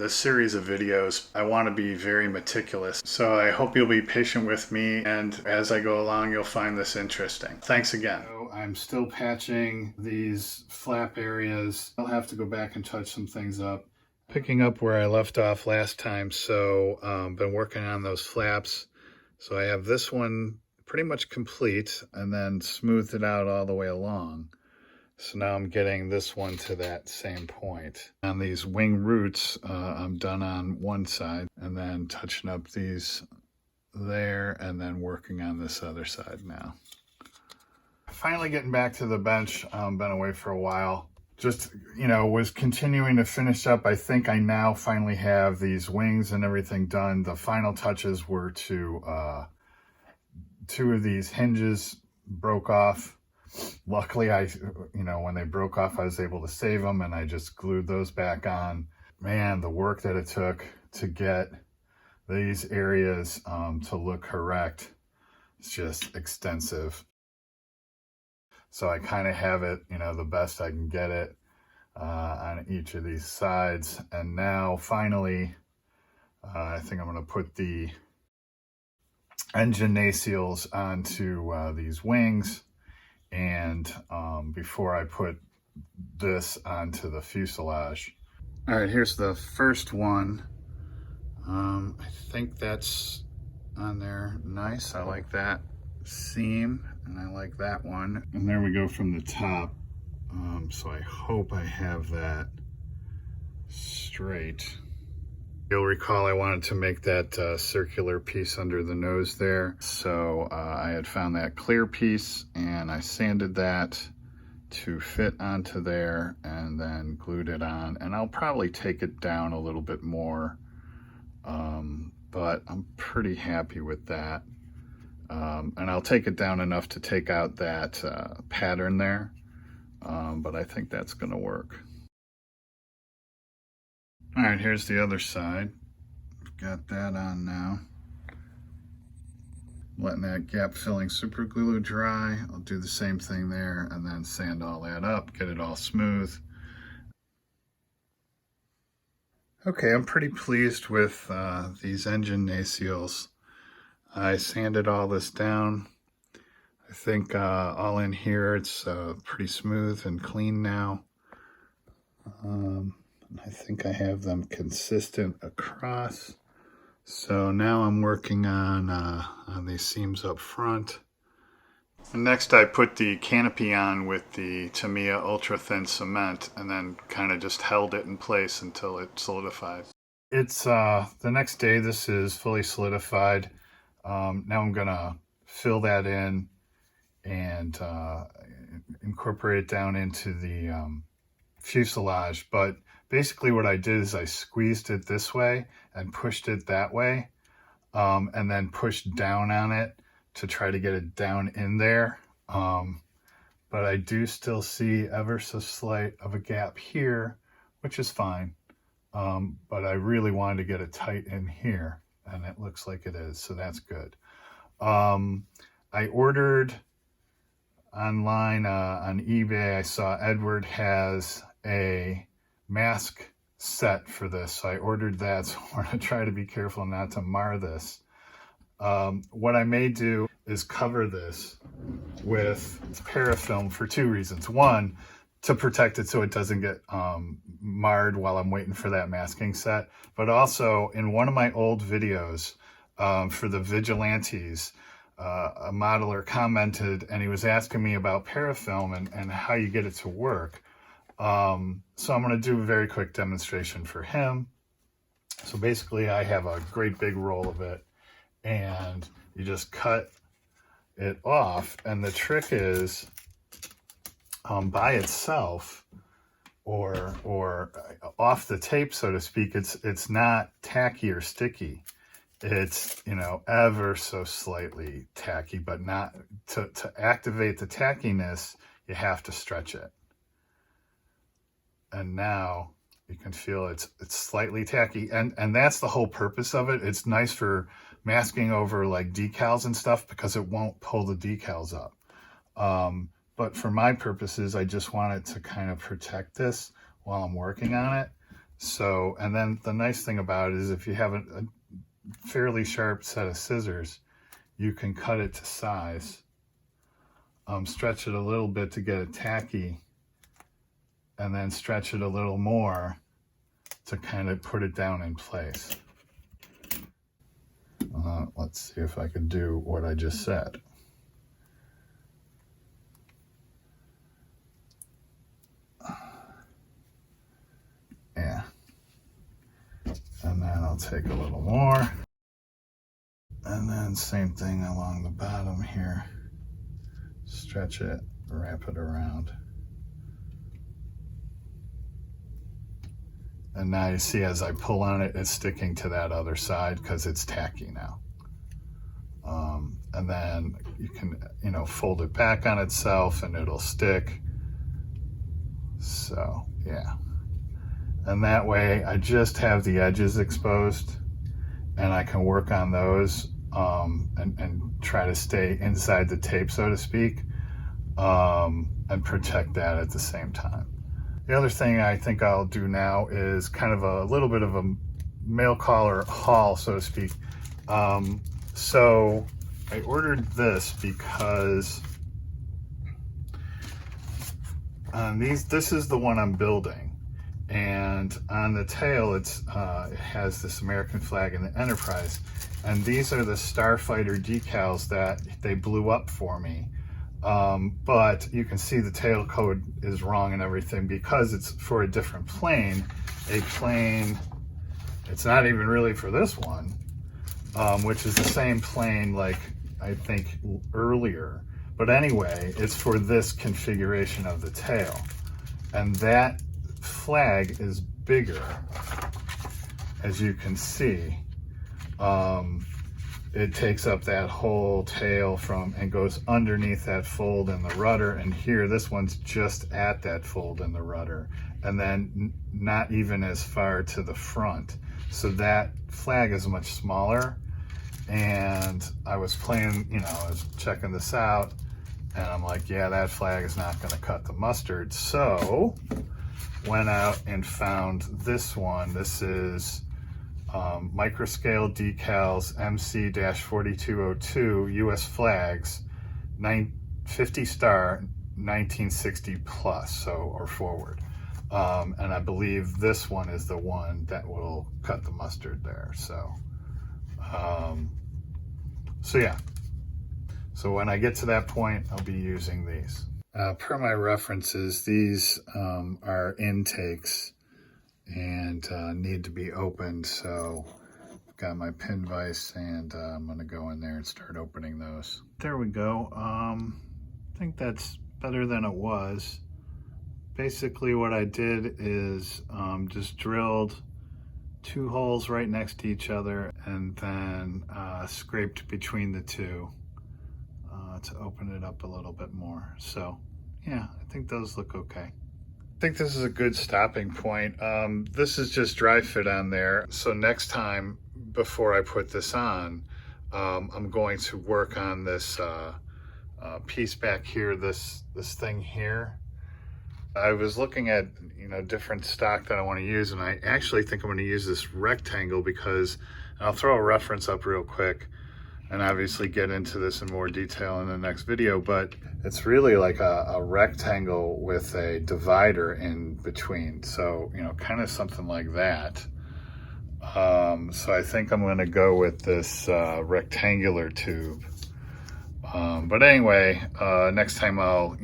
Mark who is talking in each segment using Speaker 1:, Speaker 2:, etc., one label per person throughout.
Speaker 1: this series of videos, I want to be very meticulous. So I hope you'll be patient with me, and as I go along, you'll find this interesting. Thanks again. So I'm still patching these flap areas. I'll have to go back and touch some things up. Picking up where I left off last time, so been working on those flaps. So I have this one pretty much complete and then smoothed it out all the way along. So now I'm getting this one to that same point. On these wing roots, I'm done on one side and then touching up these there and then working on this other side now. Finally getting back to the bench. Been away for a while. Just, was continuing to finish up. I think I now finally have these wings and everything done. The final touches were to two of these hinges broke off. Luckily, when they broke off, I was able to save them, and I just glued those back on. Man, the work that it took to get these areas to look correct is just extensive. So I kind of have it, the best I can get it on each of these sides. And now finally, I think I'm going to put the engine nacelles onto these wings. And before I put this onto the fuselage. All right, here's the first one. I think that's on there. Nice, I like that seam, and I like that one. And there we go from the top. So I hope I have that straight. You'll recall I wanted to make that circular piece under the nose there. So I had found that clear piece and I sanded that to fit onto there and then glued it on. And I'll probably take it down a little bit more, but I'm pretty happy with that. And I'll take it down enough to take out that pattern there, but I think that's gonna work. All right, here's the other side. Got that on now. Letting that gap filling super glue dry. I'll do the same thing there and then sand all that up, get it all smooth. Okay, I'm pretty pleased with these engine nacelles. I sanded all this down. I think all in here it's pretty smooth and clean now. I think I have them consistent across. So now I'm working on these seams up front. And next I put the canopy on with the Tamiya ultra thin cement and then kind of just held it in place until it solidifies. It's the next day. This is fully solidified. Now I'm gonna fill that in and incorporate it down into the fuselage. But basically what I did is I squeezed it this way and pushed it that way, and then pushed down on it to try to get it down in there. But I do still see ever so slight of a gap here, which is fine. But I really wanted to get it tight in here, and it looks like it is, so that's good. I ordered online on eBay. I saw Edward has a mask set for this, so I ordered that. So I'm going to try to be careful not to mar this. What I may do is cover this with Parafilm for two reasons. One, to protect it so it doesn't get marred while I'm waiting for that masking set. But also, in one of my old videos for the Vigilantes, a modeler commented and he was asking me about Parafilm and how you get it to work. So I'm going to do a very quick demonstration for him. So basically I have a great big roll of it and you just cut it off, and the trick is by itself or off the tape, so to speak, it's not tacky or sticky. It's, ever so slightly tacky, but not to activate the tackiness, you have to stretch it. And now you can feel it's slightly tacky, and that's the whole purpose of it. It's nice for masking over like decals and stuff because it won't pull the decals up. But for my purposes, I just wanted to kind of protect this while I'm working on it. So, and then the nice thing about it is if you have a fairly sharp set of scissors, you can cut it to size, stretch it a little bit to get it tacky, and then stretch it a little more to kind of put it down in place. Let's see if I can do what I just said. Yeah. And then I'll take a little more. And then same thing along the bottom here. Stretch it, wrap it around. And now you see as I pull on it, it's sticking to that other side because it's tacky now. And then you can, fold it back on itself and it'll stick. So, yeah. And that way I just have the edges exposed and I can work on those and try to stay inside the tape, so to speak, and protect that at the same time. The other thing I think I'll do now is kind of a little bit of a mail call or haul, so to speak. So I ordered this because this is the one I'm building, and on the tail it has this American flag and the Enterprise, and these are the Starfighter decals that they blew up for me. But you can see the tail code is wrong and everything because it's for a different plane. It's not even really for this one, which is the same plane like I think earlier. But anyway, it's for this configuration of the tail. And that flag is bigger, as you can see. It takes up that whole tail and goes underneath that fold in the rudder, and here this one's just at that fold in the rudder, and then not even as far to the front. So that flag is much smaller, and I was playing, I was checking this out, and I'm like, yeah, that flag is not going to cut the mustard. So went out and found this one. This is microscale decals MC-4202 US flags 50 star 1960 plus, so or forward, and I believe this one is the one that will cut the mustard there. So yeah, so when I get to that point I'll be using these. Per my references, these are intakes and need to be opened, so I've got my pin vise and I'm going to go in there and start opening those. There we go. I think that's better than it was. Basically what I did is just drilled 2 holes right next to each other and then scraped between the two to open it up a little bit more. So yeah, I think those look okay. I think this is a good stopping point. This is just dry fit on there. So next time, before I put this on, I'm going to work on this piece back here, this thing here. I was looking at, different stock that I want to use, and I actually think I'm going to use this rectangle because, and I'll throw a reference up real quick and obviously get into this in more detail in the next video, but it's really like a rectangle with a divider in between. So, kind of something like that. So I think I'm gonna go with this rectangular tube. But anyway, next time I'll,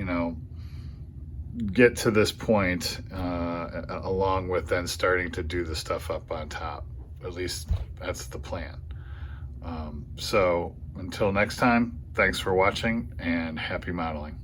Speaker 1: get to this point along with then starting to do the stuff up on top. At least that's the plan. So until next time, thanks for watching and happy modeling.